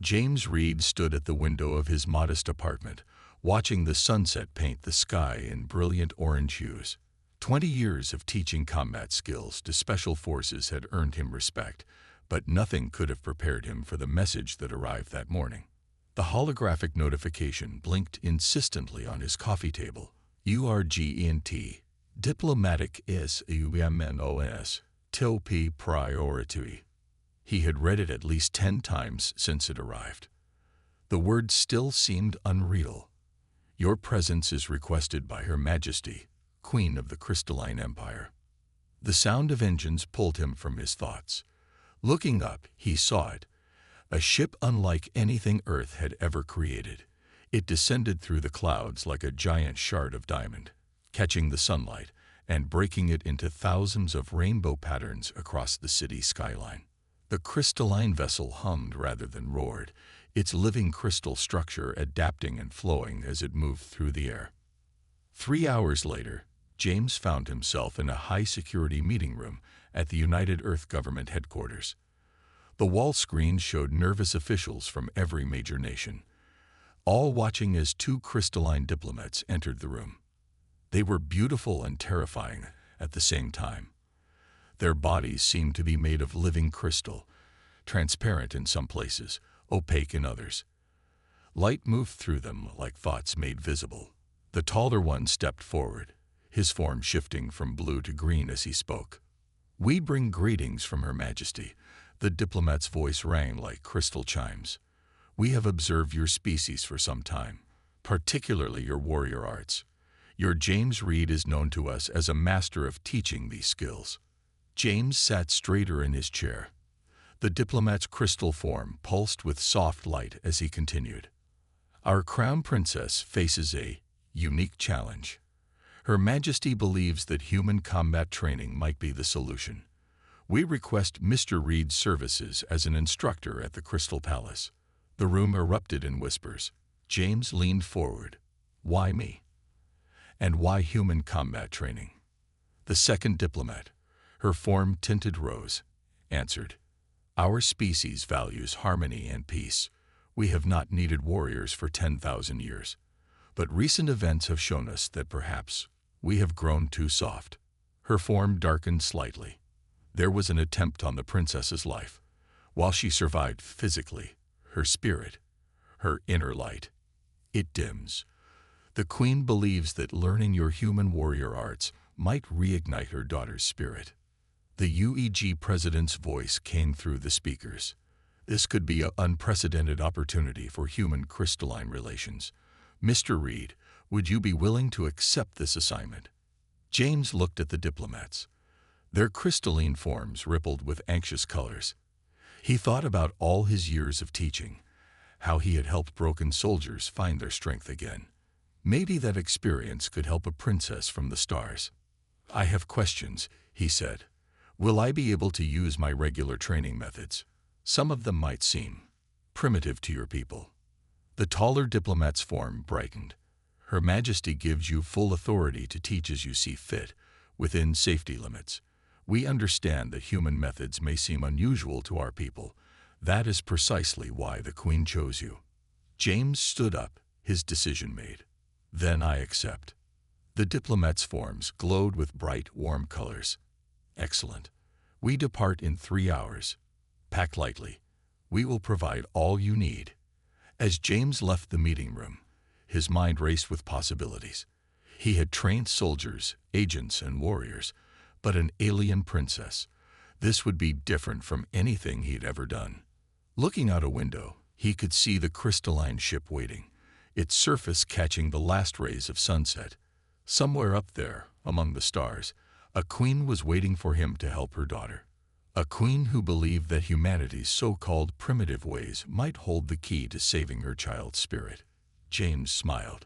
James Reed stood at the window of his modest apartment, watching the sunset paint the sky in brilliant orange hues. 20 years of teaching combat skills to special forces had earned him respect, but nothing could have prepared him for the message that arrived that morning. The holographic notification blinked insistently on his coffee table. URGENT. Diplomatic SUMNOS. TOP priority. He had read it at least 10 times since it arrived. The words still seemed unreal. Your presence is requested by Her Majesty, Queen of the Crystalline Empire. The sound of engines pulled him from his thoughts. Looking up, he saw it. A ship unlike anything Earth had ever created. It descended through the clouds like a giant shard of diamond, catching the sunlight and breaking it into thousands of rainbow patterns across the city skyline. The crystalline vessel hummed rather than roared, its living crystal structure adapting and flowing as it moved through the air. 3 hours later, James found himself in a high-security meeting room at the United Earth Government headquarters. The wall screen showed nervous officials from every major nation, all watching as 2 crystalline diplomats entered the room. They were beautiful and terrifying at the same time. Their bodies seemed to be made of living crystal, transparent in some places, opaque in others. Light moved through them like thoughts made visible. The taller one stepped forward, his form shifting from blue to green as he spoke. "We bring greetings from Her Majesty." The diplomat's voice rang like crystal chimes. "We have observed your species for some time, particularly your warrior arts. Your James Reed is known to us as a master of teaching these skills." James sat straighter in his chair. The diplomat's crystal form pulsed with soft light as he continued. "Our crown princess faces a unique challenge. Her Majesty believes that human combat training might be the solution. We request Mr. Reed's services as an instructor at the Crystal Palace." The room erupted in whispers. James leaned forward. "Why me? And why human combat training?" The second diplomat, her form tinted rose, answered, "Our species values harmony and peace. We have not needed warriors for 10,000 years. But recent events have shown us that perhaps we have grown too soft." Her form darkened slightly. There was an attempt on the princess's life. While she survived physically, her spirit, her inner light, it dims. The queen believes that learning your human warrior arts might reignite her daughter's spirit. The UEG president's voice came through the speakers. "This could be an unprecedented opportunity for human crystalline relations. Mr. Reed, would you be willing to accept this assignment?" James looked at the diplomats. Their crystalline forms rippled with anxious colors. He thought about all his years of teaching, how he had helped broken soldiers find their strength again. Maybe that experience could help a princess from the stars. "I have questions," he said. "Will I be able to use my regular training methods? Some of them might seem primitive to your people." The taller diplomat's form brightened. "Her Majesty gives you full authority to teach as you see fit, within safety limits. We understand that human methods may seem unusual to our people. That is precisely why the Queen chose you." James stood up, his decision made. "Then I accept." The diplomat's forms glowed with bright, warm colors. "Excellent. We depart in 3 hours. Pack lightly. We will provide all you need." As James left the meeting room, his mind raced with possibilities. He had trained soldiers, agents, and warriors, but an alien princess. This would be different from anything he'd ever done. Looking out a window, he could see the crystalline ship waiting, its surface catching the last rays of sunset. Somewhere up there, among the stars, a queen was waiting for him to help her daughter. A queen who believed that humanity's so-called primitive ways might hold the key to saving her child's spirit. James smiled.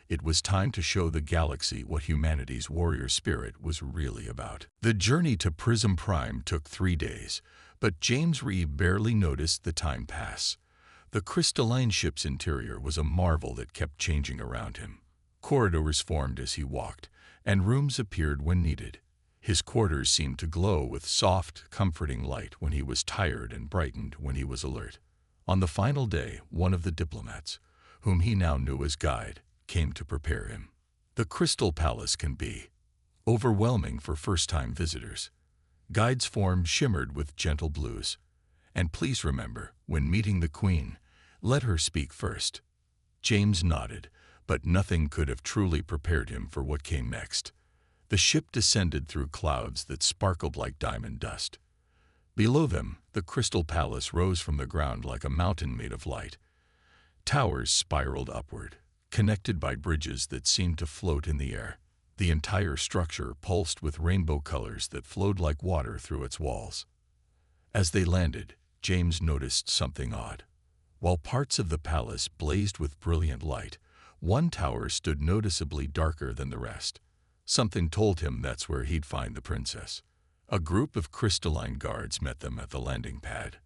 It was time to show the galaxy what humanity's warrior spirit was really about. The journey to Prism Prime took 3 days, but James Reed barely noticed the time pass. The crystalline ship's interior was a marvel that kept changing around him. Corridors formed as he walked, and rooms appeared when needed. His quarters seemed to glow with soft, comforting light when he was tired and brightened when he was alert. On the final day, one of the diplomats, whom he now knew as guide, came to prepare him. The Crystal Palace can be overwhelming for first-time visitors. Guide's form shimmered with gentle blues. And please remember, when meeting the Queen, let her speak first. James nodded, but nothing could have truly prepared him for what came next. The ship descended through clouds that sparkled like diamond dust. Below them, the Crystal Palace rose from the ground like a mountain made of light. Towers spiraled upward, connected by bridges that seemed to float in the air. The entire structure pulsed with rainbow colors that flowed like water through its walls. As they landed, James noticed something odd. While parts of the palace blazed with brilliant light, one tower stood noticeably darker than the rest. Something told him that's where he'd find the princess. A group of crystalline guards met them at the landing pad.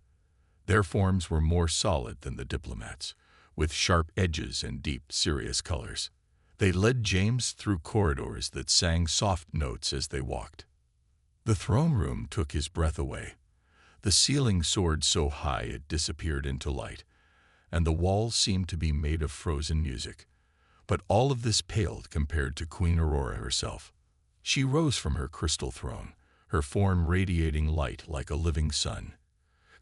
Their forms were more solid than the diplomats, with sharp edges and deep, serious colors. They led James through corridors that sang soft notes as they walked. The throne room took his breath away. The ceiling soared so high it disappeared into light, and the walls seemed to be made of frozen music. But all of this paled compared to Queen Aurora herself. She rose from her crystal throne, her form radiating light like a living sun.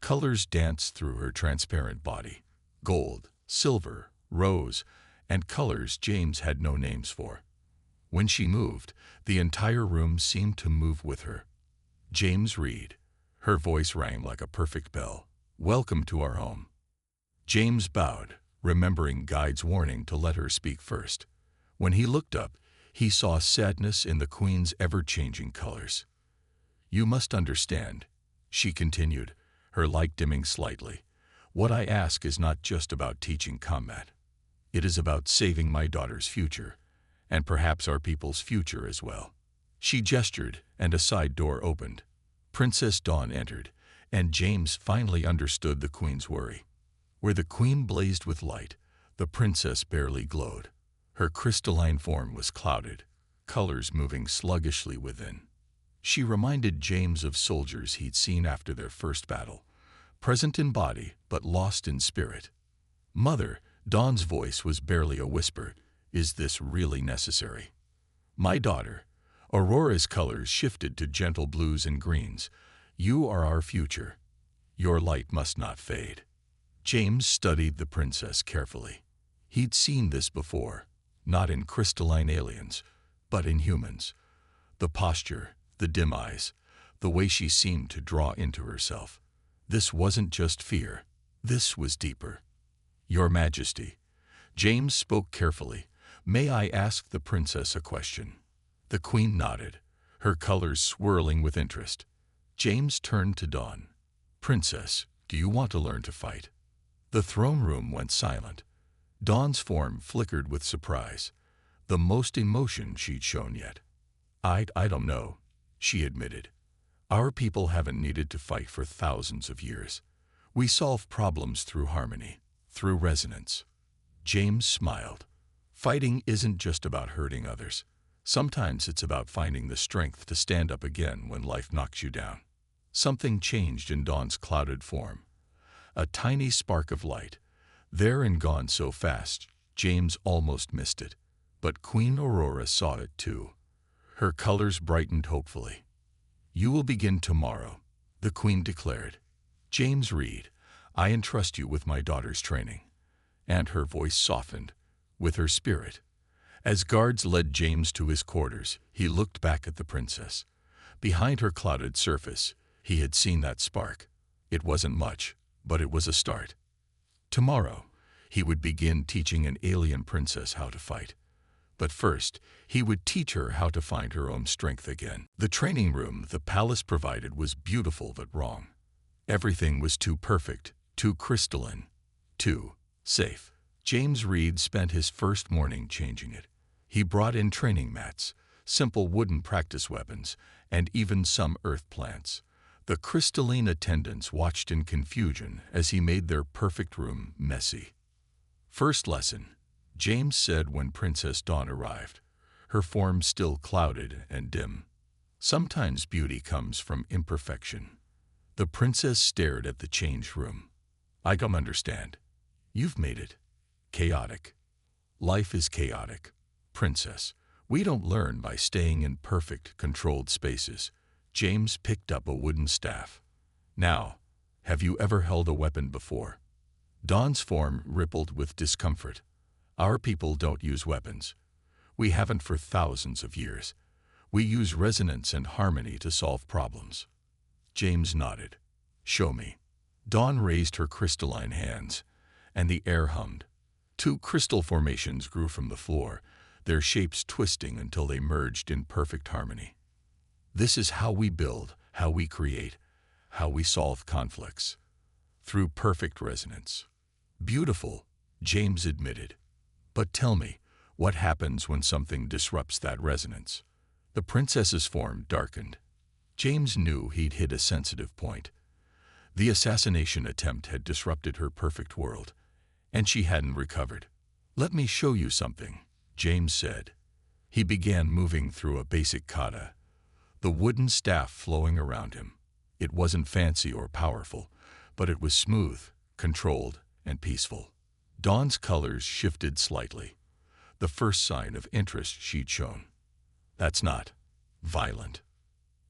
Colors danced through her transparent body: gold, silver, rose, and colors James had no names for. When she moved, the entire room seemed to move with her. "James Reed." Her voice rang like a perfect bell. "Welcome to our home." James bowed, remembering Guide's warning to let her speak first. When he looked up, he saw sadness in the Queen's ever-changing colors. "You must understand," she continued, her light dimming slightly. "What I ask is not just about teaching combat. It is about saving my daughter's future, and perhaps our people's future as well." She gestured, and a side door opened. Princess Dawn entered, and James finally understood the Queen's worry. Where the Queen blazed with light, the princess barely glowed. Her crystalline form was clouded, colors moving sluggishly within. She reminded James of soldiers he'd seen after their first battle, present in body but lost in spirit. "Mother," Dawn's voice was barely a whisper, "is this really necessary?" "My daughter." Aurora's colors shifted to gentle blues and greens. "You are our future. Your light must not fade." James studied the princess carefully. He'd seen this before, not in crystalline aliens, but in humans. The posture, the dim eyes, the way she seemed to draw into herself. This wasn't just fear. This was deeper. "Your Majesty." James spoke carefully. "May I ask the princess a question?" The Queen nodded, her colors swirling with interest. James turned to Dawn. "Princess, do you want to learn to fight?" The throne room went silent. Dawn's form flickered with surprise, the most emotion she'd shown yet. I don't know," she admitted. "Our people haven't needed to fight for thousands of years. We solve problems through harmony, through resonance." James smiled. "Fighting isn't just about hurting others. Sometimes it's about finding the strength to stand up again when life knocks you down." Something changed in Dawn's clouded form. A tiny spark of light, there and gone so fast, James almost missed it. But Queen Aurora saw it too. Her colors brightened hopefully. "You will begin tomorrow," the Queen declared. "James Reed, I entrust you with my daughter's training." And her voice softened, with her spirit. As guards led James to his quarters, he looked back at the princess. Behind her clouded surface, he had seen that spark. It wasn't much, but it was a start. Tomorrow, he would begin teaching an alien princess how to fight. But first, he would teach her how to find her own strength again. The training room the palace provided was beautiful but wrong. Everything was too perfect, too crystalline, too safe. James Reed spent his first morning changing it. He brought in training mats, simple wooden practice weapons, and even some earth plants. The crystalline attendants watched in confusion as he made their perfect room messy. "First lesson," James said when Princess Dawn arrived, her form still clouded and dim. "Sometimes beauty comes from imperfection." The princess stared at the change room. I come understand. You've made it. Chaotic. Life is chaotic. Princess, we don't learn by staying in perfect, controlled spaces. James picked up a wooden staff. Now, have you ever held a weapon before? Dawn's form rippled with discomfort. Our people don't use weapons. We haven't for thousands of years. We use resonance and harmony to solve problems. James nodded. Show me. Dawn raised her crystalline hands, and the air hummed. Two crystal formations grew from the floor, their shapes twisting until they merged in perfect harmony. This is how we build, how we create, how we solve conflicts. Through perfect resonance. Beautiful, James admitted. But tell me, what happens when something disrupts that resonance? The princess's form darkened. James knew he'd hit a sensitive point. The assassination attempt had disrupted her perfect world, and she hadn't recovered. Let me show you something, James said. He began moving through a basic kata, the wooden staff flowing around him. It wasn't fancy or powerful, but it was smooth, controlled, and peaceful. Dawn's colors shifted slightly, the first sign of interest she'd shown. That's not violent.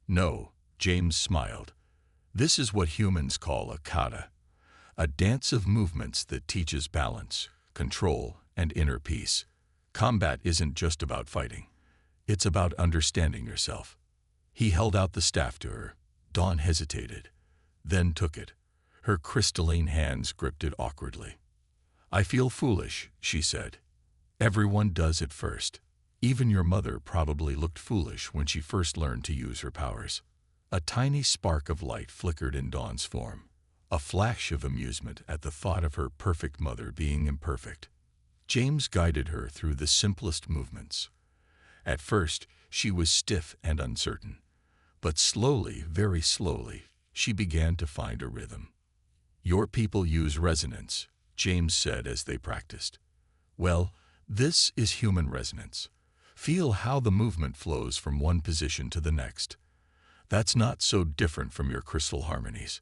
No, James smiled. This is what humans call a kata, a dance of movements that teaches balance, control, and inner peace. Combat isn't just about fighting. It's about understanding yourself. He held out the staff to her. Dawn hesitated, then took it. Her crystalline hands gripped it awkwardly. I feel foolish, she said. Everyone does at first. Even your mother probably looked foolish when she first learned to use her powers. A tiny spark of light flickered in Dawn's form, a flash of amusement at the thought of her perfect mother being imperfect. James guided her through the simplest movements. At first, she was stiff and uncertain, but slowly, very slowly, she began to find a rhythm. Your people use resonance, James said as they practiced. Well, this is human resonance. Feel how the movement flows from one position to the next. That's not so different from your crystal harmonies.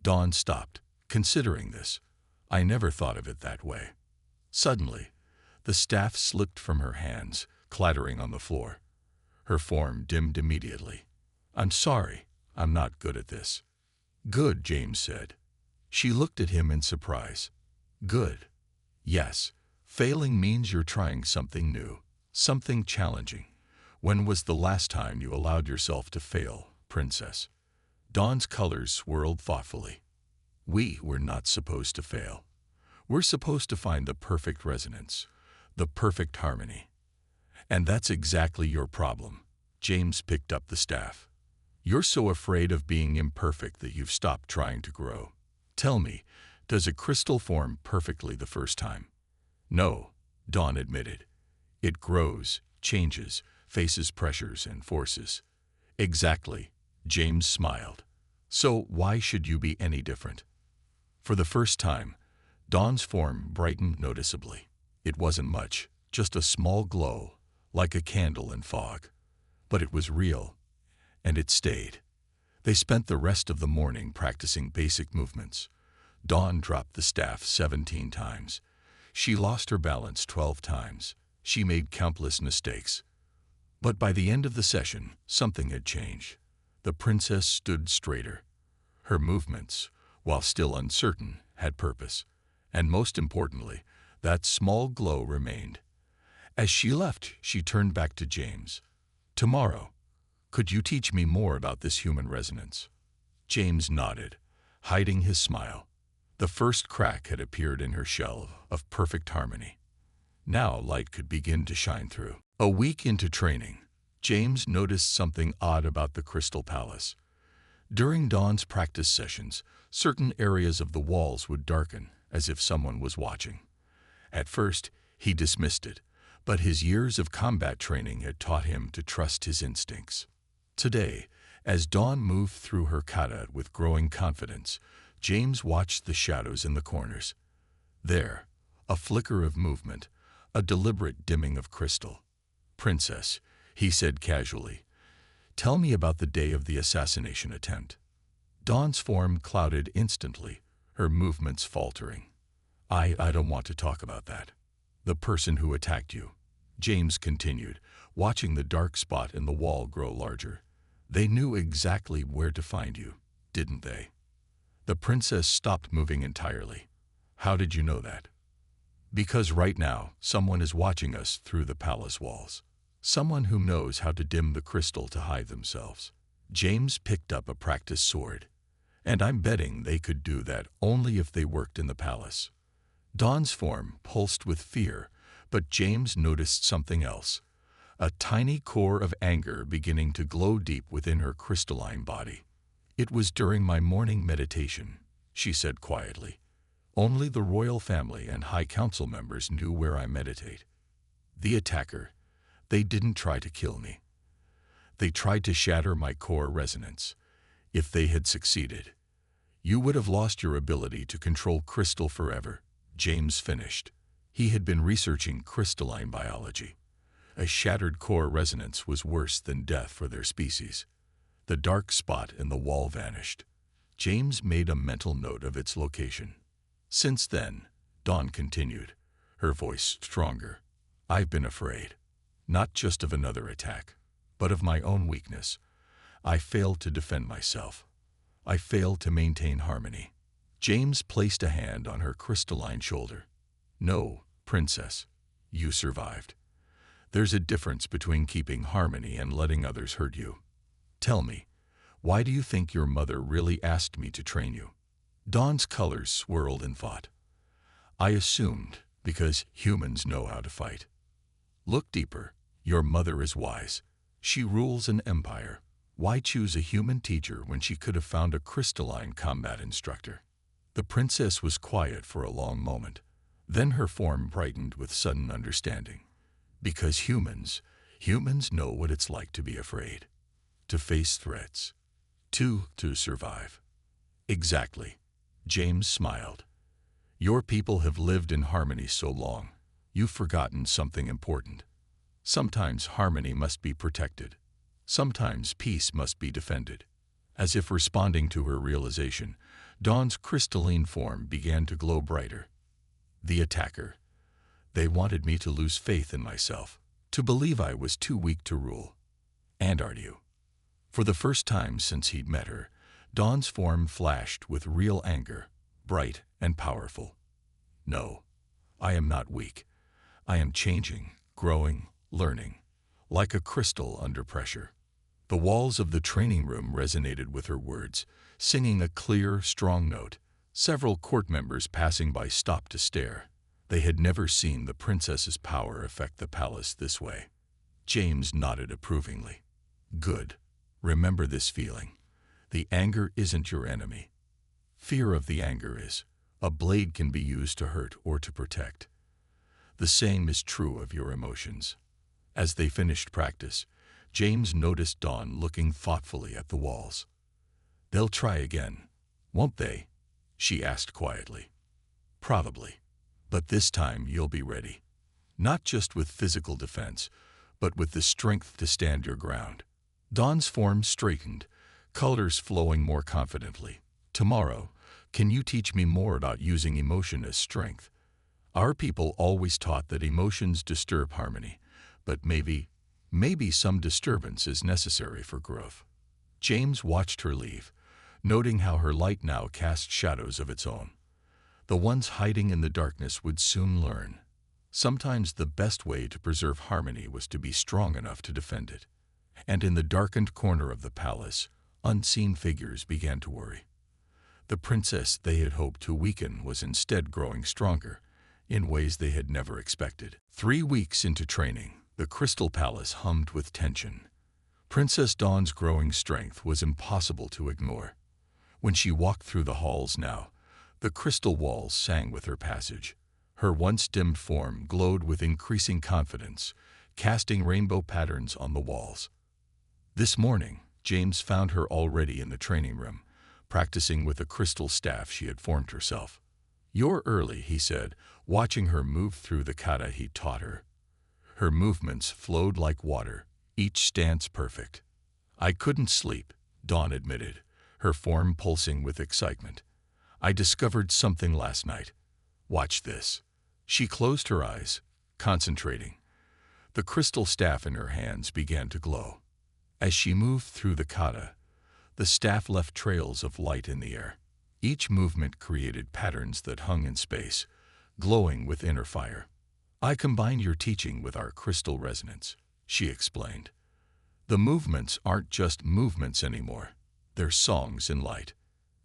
Dawn stopped, considering this. I never thought of it that way. Suddenly, the staff slipped from her hands, clattering on the floor. Her form dimmed immediately. I'm sorry, I'm not good at this. Good, James said. She looked at him in surprise. Good. Yes, failing means you're trying something new, something challenging. When was the last time you allowed yourself to fail, Princess? Dawn's colors swirled thoughtfully. We were not supposed to fail. We're supposed to find the perfect resonance, the perfect harmony. And that's exactly your problem. James picked up the staff. You're so afraid of being imperfect that you've stopped trying to grow. Tell me, does a crystal form perfectly the first time? No, Dawn admitted. It grows, changes, faces pressures and forces. Exactly, James smiled. So why should you be any different? For the first time, Dawn's form brightened noticeably. It wasn't much, just a small glow, like a candle in fog. But it was real, and it stayed. They spent the rest of the morning practicing basic movements. Dawn dropped the staff 17 times. She lost her balance 12 times. She made countless mistakes. But by the end of the session, something had changed. The princess stood straighter. Her movements, while still uncertain, had purpose. And most importantly, that small glow remained. As she left, she turned back to James. Tomorrow, could you teach me more about this human resonance? James nodded, hiding his smile. The first crack had appeared in her shell of perfect harmony. Now light could begin to shine through. A week into training, James noticed something odd about the Crystal Palace. During Dawn's practice sessions, certain areas of the walls would darken, as if someone was watching. At first, he dismissed it, but his years of combat training had taught him to trust his instincts. Today, as Dawn moved through her kata with growing confidence, James watched the shadows in the corners. There, a flicker of movement, a deliberate dimming of crystal. Princess, he said casually, tell me about the day of the assassination attempt. Dawn's form clouded instantly, her movements faltering. I don't want to talk about that. The person who attacked you, James continued, watching the dark spot in the wall grow larger. They knew exactly where to find you, didn't they? The princess stopped moving entirely. How did you know that? Because right now, someone is watching us through the palace walls. Someone who knows how to dim the crystal to hide themselves. James picked up a practice sword. And I'm betting they could do that only if they worked in the palace. Dawn's form pulsed with fear, but James noticed something else. A tiny core of anger beginning to glow deep within her crystalline body. It was during my morning meditation, she said quietly. Only the royal family and high council members knew where I meditate. The attacker, they didn't try to kill me. They tried to shatter my core resonance. If they had succeeded, you would have lost your ability to control crystal forever, James finished. He had been researching crystalline biology. A shattered core resonance was worse than death for their species. The dark spot in the wall vanished. James made a mental note of its location. Since then, Dawn continued, her voice stronger. I've been afraid, not just of another attack, but of my own weakness. I failed to defend myself. I failed to maintain harmony. James placed a hand on her crystalline shoulder. No, princess, you survived. There's a difference between keeping harmony and letting others hurt you. Tell me, why do you think your mother really asked me to train you? Dawn's colors swirled in thought. I assumed because humans know how to fight. Look deeper. Your mother is wise. She rules an empire. Why choose a human teacher when she could have found a crystalline combat instructor? The princess was quiet for a long moment. Then her form brightened with sudden understanding. Because humans know what it's like to be afraid, to face threats, to survive. Exactly. James smiled. Your people have lived in harmony so long, you've forgotten something important. Sometimes harmony must be protected. Sometimes peace must be defended. As if responding to her realization, Dawn's crystalline form began to glow brighter. The attacker. They wanted me to lose faith in myself, to believe I was too weak to rule. And are you? For the first time since he'd met her, Dawn's form flashed with real anger, bright and powerful. No, I am not weak. I am changing, growing, learning, like a crystal under pressure. The walls of the training room resonated with her words, singing a clear, strong note. Several court members passing by stopped to stare. They had never seen the princess's power affect the palace this way. James nodded approvingly. Good. Remember this feeling. The anger isn't your enemy. Fear of the anger is. A blade can be used to hurt or to protect. The same is true of your emotions. As they finished practice, James noticed Dawn looking thoughtfully at the walls. They'll try again, won't they? She asked quietly. Probably. But this time you'll be ready. Not just with physical defense, but with the strength to stand your ground. Dawn's form straightened, colors flowing more confidently. Tomorrow, can you teach me more about using emotion as strength? Our people always taught that emotions disturb harmony, but maybe some disturbance is necessary for growth. James watched her leave, noting how her light now cast shadows of its own. The ones hiding in the darkness would soon learn. Sometimes the best way to preserve harmony was to be strong enough to defend it. And in the darkened corner of the palace, unseen figures began to worry. The princess they had hoped to weaken was instead growing stronger, in ways they had never expected. 3 weeks into training, the Crystal Palace hummed with tension. Princess Dawn's growing strength was impossible to ignore. When she walked through the halls now, the crystal walls sang with her passage. Her once dimmed form glowed with increasing confidence, casting rainbow patterns on the walls. This morning, James found her already in the training room, practicing with a crystal staff she had formed herself. You're early, he said, watching her move through the kata he taught her. Her movements flowed like water, each stance perfect. I couldn't sleep, Dawn admitted, her form pulsing with excitement. I discovered something last night. Watch this. She closed her eyes, concentrating. The crystal staff in her hands began to glow. As she moved through the kata, the staff left trails of light in the air. Each movement created patterns that hung in space, glowing with inner fire. I combined your teaching with our crystal resonance, she explained. The movements aren't just movements anymore. They're songs in light.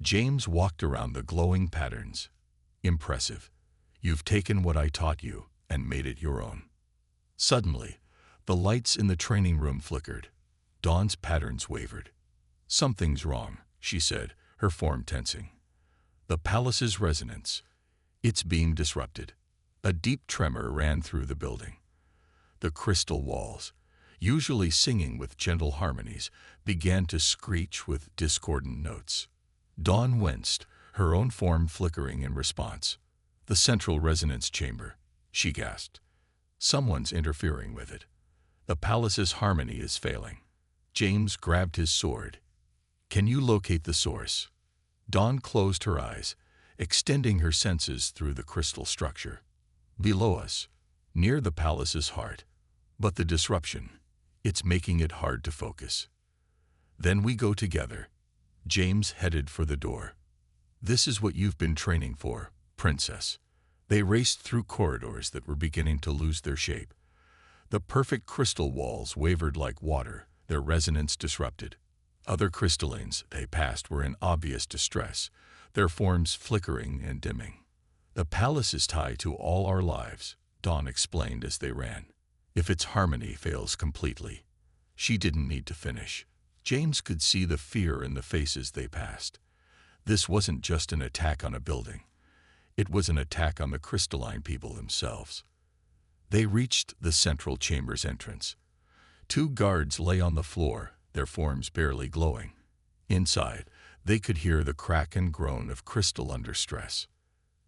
James walked around the glowing patterns. Impressive. You've taken what I taught you and made it your own. Suddenly, the lights in the training room flickered. Dawn's patterns wavered. Something's wrong, she said, her form tensing. The palace's resonance. It's being disrupted. A deep tremor ran through the building. The crystal walls, usually singing with gentle harmonies, began to screech with discordant notes. Dawn winced, her own form flickering in response. The central resonance chamber, she gasped. Someone's interfering with it. The palace's harmony is failing. James grabbed his sword. Can you locate the source? Dawn closed her eyes, extending her senses through the crystal structure. Below us, near the palace's heart. But the disruption, it's making it hard to focus. Then we go together. James headed for the door. This is what you've been training for, Princess. They raced through corridors that were beginning to lose their shape. The perfect crystal walls wavered like water, their resonance disrupted. Other crystallines they passed were in obvious distress, their forms flickering and dimming. The palace is tied to all our lives, Dawn explained as they ran. If its harmony fails completely. She didn't need to finish. James could see the fear in the faces they passed. This wasn't just an attack on a building. It was an attack on the crystalline people themselves. They reached the central chamber's entrance. 2 guards lay on the floor, their forms barely glowing. Inside, they could hear the crack and groan of crystal under stress.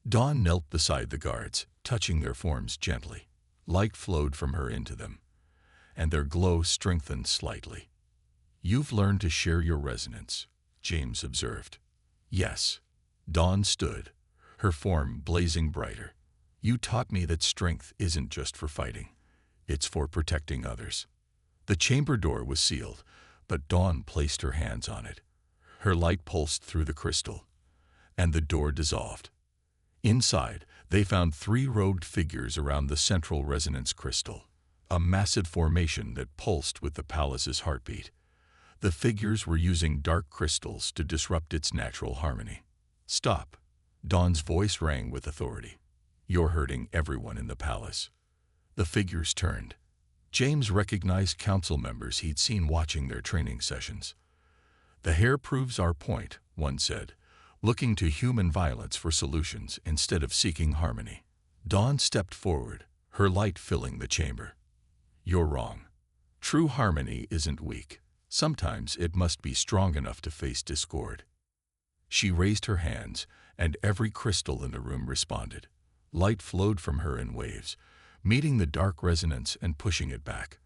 Dawn knelt beside the guards, touching their forms gently. Light flowed from her into them, and their glow strengthened slightly. You've learned to share your resonance, James observed. Yes. Dawn stood, her form blazing brighter. You taught me that strength isn't just for fighting. It's for protecting others. The chamber door was sealed, but Dawn placed her hands on it. Her light pulsed through the crystal, and the door dissolved. Inside, they found 3 robed figures around the central resonance crystal, a massive formation that pulsed with the palace's heartbeat. The figures were using dark crystals to disrupt its natural harmony. Stop. Dawn's voice rang with authority. You're hurting everyone in the palace. The figures turned. James recognized council members he'd seen watching their training sessions. The hair proves our point, one said, looking to human violence for solutions instead of seeking harmony. Dawn stepped forward, her light filling the chamber. You're wrong. True harmony isn't weak. Sometimes it must be strong enough to face discord. She raised her hands, and every crystal in the room responded. Light flowed from her in waves, meeting the dark resonance and pushing it back.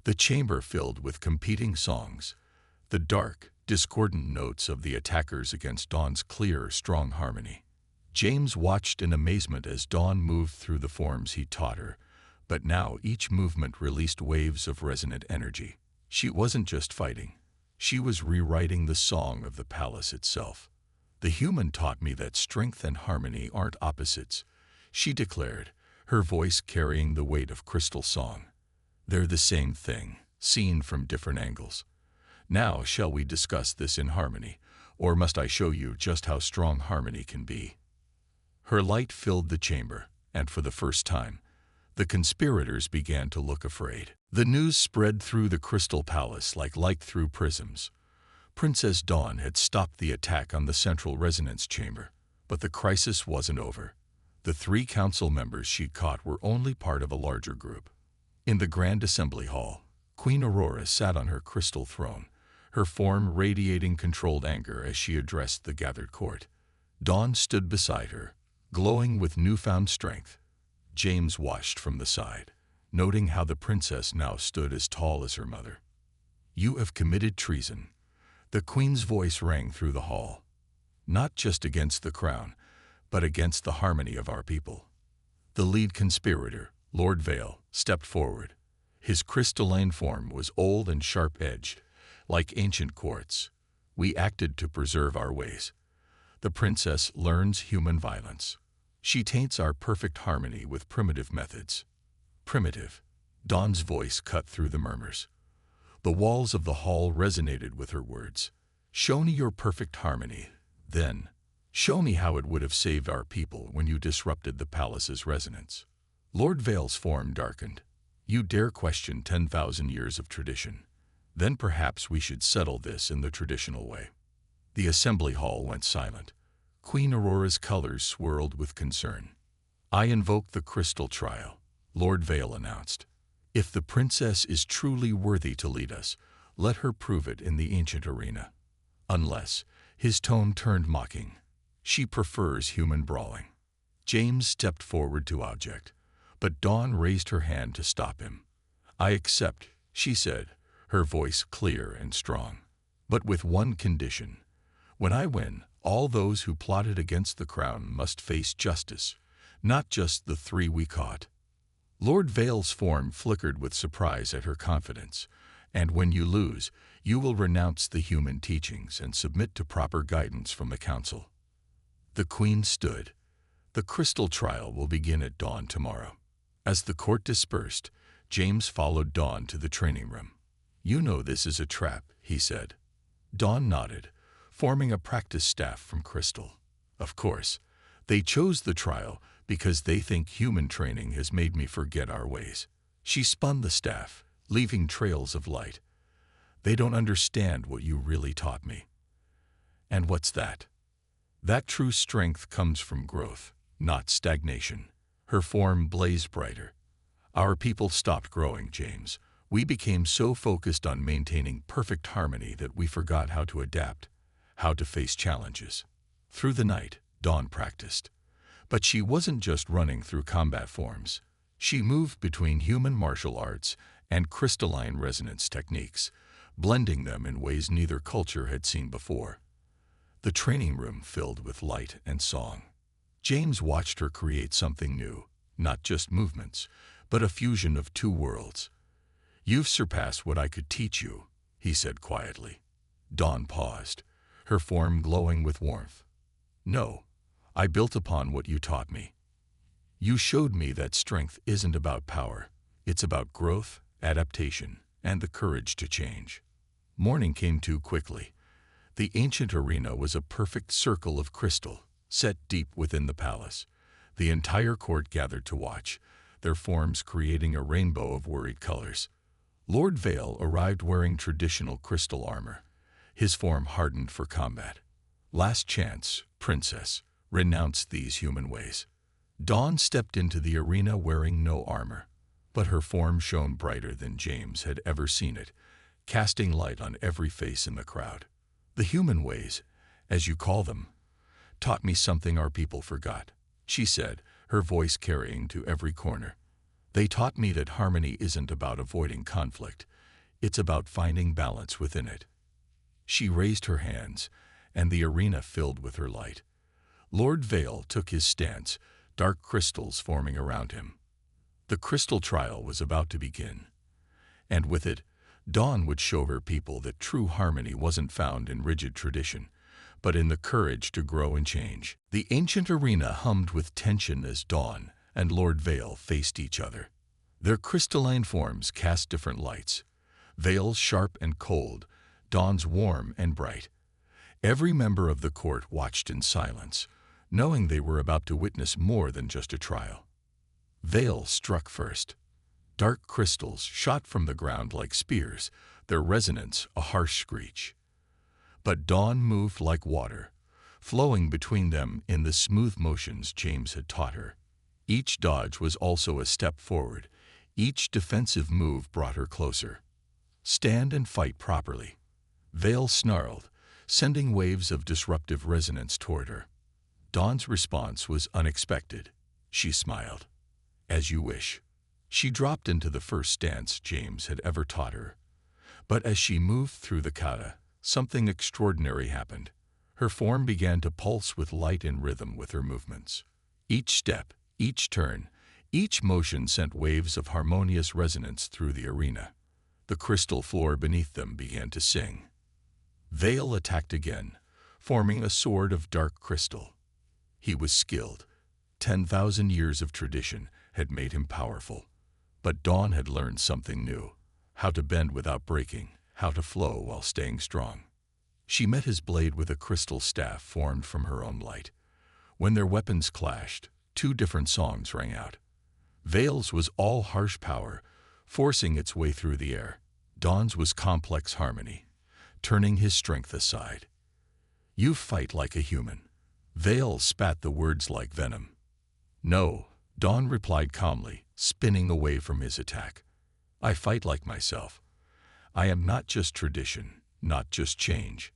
The chamber filled with competing songs, the dark, discordant notes of the attackers against Dawn's clear, strong harmony. James watched in amazement as Dawn moved through the forms he taught her, but now each movement released waves of resonant energy. She wasn't just fighting. She was rewriting the song of the palace itself. The human taught me that strength and harmony aren't opposites, she declared, her voice carrying the weight of crystal song. They're the same thing, seen from different angles. Now shall we discuss this in harmony, or must I show you just how strong harmony can be? Her light filled the chamber, and for the first time, the conspirators began to look afraid. The news spread through the Crystal Palace like light through prisms. Princess Dawn had stopped the attack on the central resonance chamber, but the crisis wasn't over. The 3 council members she'd caught were only part of a larger group. In the Grand Assembly Hall, Queen Aurora sat on her crystal throne, her form radiating controlled anger as she addressed the gathered court. Dawn stood beside her, glowing with newfound strength. James watched from the side, noting how the princess now stood as tall as her mother. You have committed treason. The queen's voice rang through the hall. not just against the crown, but against the harmony of our people. The lead conspirator, Lord Vale, stepped forward. His crystalline form was old and sharp-edged, like ancient quartz. We acted to preserve our ways. The princess learns human violence. She taints our perfect harmony with primitive methods. Primitive. Dawn's voice cut through the murmurs. The walls of the hall resonated with her words. Show me your perfect harmony, then. Show me how it would have saved our people when you disrupted the palace's resonance. Lord Vale's form darkened. You dare question 10,000 years of tradition. Then perhaps we should settle this in the traditional way. The assembly hall went silent. Queen Aurora's colors swirled with concern. I invoke the crystal trial, Lord Vale announced. If the princess is truly worthy to lead us, let her prove it in the ancient arena. Unless, his tone turned mocking. She prefers human brawling. James stepped forward to object, but Dawn raised her hand to stop him. I accept, she said, her voice clear and strong. But with one condition. When I win, all those who plotted against the crown must face justice, not just the 3 we caught. Lord Vale's form flickered with surprise at her confidence, and when you lose, you will renounce the human teachings and submit to proper guidance from the council. The queen stood. The crystal trial will begin at dawn tomorrow. As the court dispersed, James followed Dawn to the training room. You know this is a trap, he said. Dawn nodded, forming a practice staff from crystal. Of course, they chose the trial because they think human training has made me forget our ways. She spun the staff, leaving trails of light. They don't understand what you really taught me. And what's that? That true strength comes from growth, not stagnation. Her form blazed brighter. Our people stopped growing, James. We became so focused on maintaining perfect harmony that we forgot how to adapt, how to face challenges. Through the night, Dawn practiced. But she wasn't just running through combat forms. She moved between human martial arts and crystalline resonance techniques, blending them in ways neither culture had seen before. The training room filled with light and song. James watched her create something new, not just movements, but a fusion of 2 worlds. You've surpassed what I could teach you, he said quietly. Dawn paused, her form glowing with warmth. No, I built upon what you taught me. You showed me that strength isn't about power, it's about growth, adaptation, and the courage to change. Morning came too quickly. The ancient arena was a perfect circle of crystal, set deep within the palace. The entire court gathered to watch, their forms creating a rainbow of worried colors. Lord Vale arrived wearing traditional crystal armor. His form hardened for combat. Last chance, princess, renounce these human ways. Dawn stepped into the arena wearing no armor, but her form shone brighter than James had ever seen it, casting light on every face in the crowd. The human ways, as you call them, taught me something our people forgot, she said, her voice carrying to every corner. They taught me that harmony isn't about avoiding conflict, it's about finding balance within it. She raised her hands, and the arena filled with her light. Lord Vale took his stance, dark crystals forming around him. The crystal trial was about to begin, and with it, Dawn would show her people that true harmony wasn't found in rigid tradition, but in the courage to grow and change. The ancient arena hummed with tension as Dawn and Lord Vale faced each other. Their crystalline forms cast different lights, Vale's sharp and cold, Dawn's warm and bright. Every member of the court watched in silence, knowing they were about to witness more than just a trial. Vale struck first. Dark crystals shot from the ground like spears, their resonance a harsh screech. But Dawn moved like water, flowing between them in the smooth motions James had taught her. Each dodge was also a step forward. Each defensive move brought her closer. Stand and fight properly. Vale snarled, sending waves of disruptive resonance toward her. Dawn's response was unexpected. She smiled. As you wish. She dropped into the first stance James had ever taught her. But as she moved through the kata, something extraordinary happened. Her form began to pulse with light and rhythm with her movements. Each step, each turn, each motion sent waves of harmonious resonance through the arena. The crystal floor beneath them began to sing. Vale attacked again, forming a sword of dark crystal. He was skilled. 10,000 years of tradition had made him powerful. But Dawn had learned something new: how to bend without breaking, how to flow while staying strong. She met his blade with a crystal staff formed from her own light. When their weapons clashed, two different songs rang out. Vale's was all harsh power, forcing its way through the air. Dawn's was complex harmony, turning his strength aside. "You fight like a human." Vale spat the words like venom. "No," Dawn replied calmly, spinning away from his attack. "I fight like myself. I am not just tradition, not just change.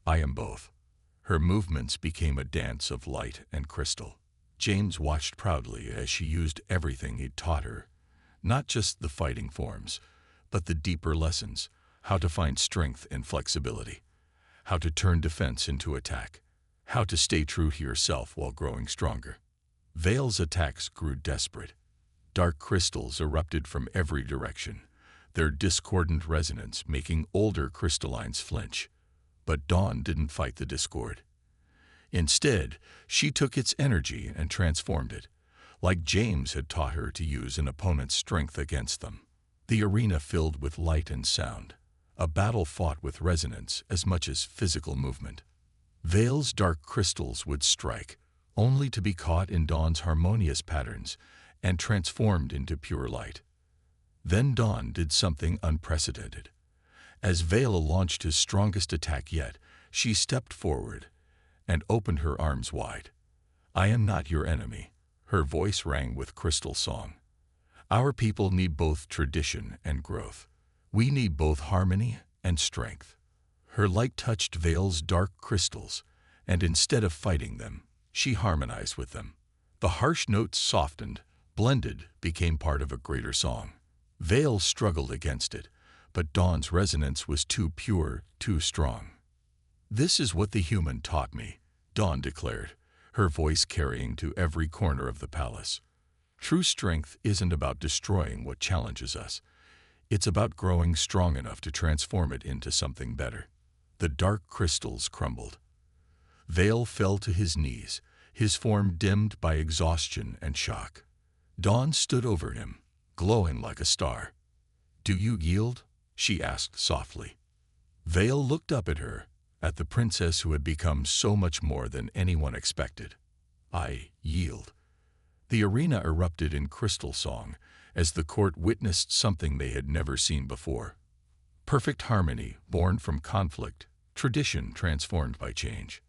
I am both." Her movements became a dance of light and crystal. James watched proudly as she used everything he'd taught her, not just the fighting forms, but the deeper lessons: how to find strength and flexibility, how to turn defense into attack, how to stay true to yourself while growing stronger. Vale's attacks grew desperate. Dark crystals erupted from every direction, their discordant resonance making older crystallines flinch. But Dawn didn't fight the discord. Instead, she took its energy and transformed it, like James had taught her to use an opponent's strength against them. The arena filled with light and sound, a battle fought with resonance as much as physical movement. Vale's dark crystals would strike, only to be caught in Dawn's harmonious patterns and transformed into pure light. Then Dawn did something unprecedented. As Vale launched his strongest attack yet, she stepped forward and opened her arms wide. "I am not your enemy." Her voice rang with crystal song. "Our people need both tradition and growth. We need both harmony and strength." Her light touched Vale's dark crystals, and instead of fighting them, she harmonized with them. The harsh notes softened, blended, became part of a greater song. Vale struggled against it, but Dawn's resonance was too pure, too strong. "This is what the human taught me," Dawn declared, her voice carrying to every corner of the palace. "True strength isn't about destroying what challenges us. It's about growing strong enough to transform it into something better." The dark crystals crumbled. Vale fell to his knees, his form dimmed by exhaustion and shock. Dawn stood over him, glowing like a star. "Do you yield?" she asked softly. Vale looked up at her, at the princess who had become so much more than anyone expected. "I yield." The arena erupted in crystal song as the court witnessed something they had never seen before. Perfect harmony born from conflict, tradition transformed by change.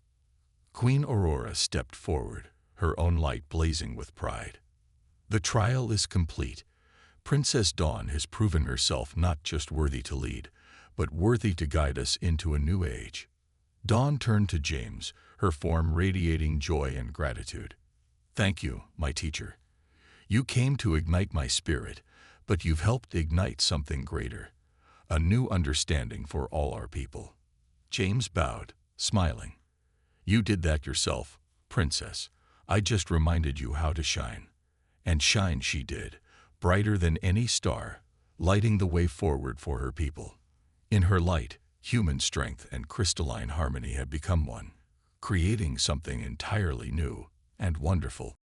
Queen Aurora stepped forward, her own light blazing with pride. "The trial is complete. Princess Dawn has proven herself not just worthy to lead, but worthy to guide us into a new age." Dawn turned to James, her form radiating joy and gratitude. "Thank you, my teacher. You came to ignite my spirit, but you've helped ignite something greater, a new understanding for all our people." James bowed, smiling. "You did that yourself, Princess. I just reminded you how to shine." And shine she did, brighter than any star, lighting the way forward for her people. In her light, human strength and crystalline harmony had become one, creating something entirely new and wonderful.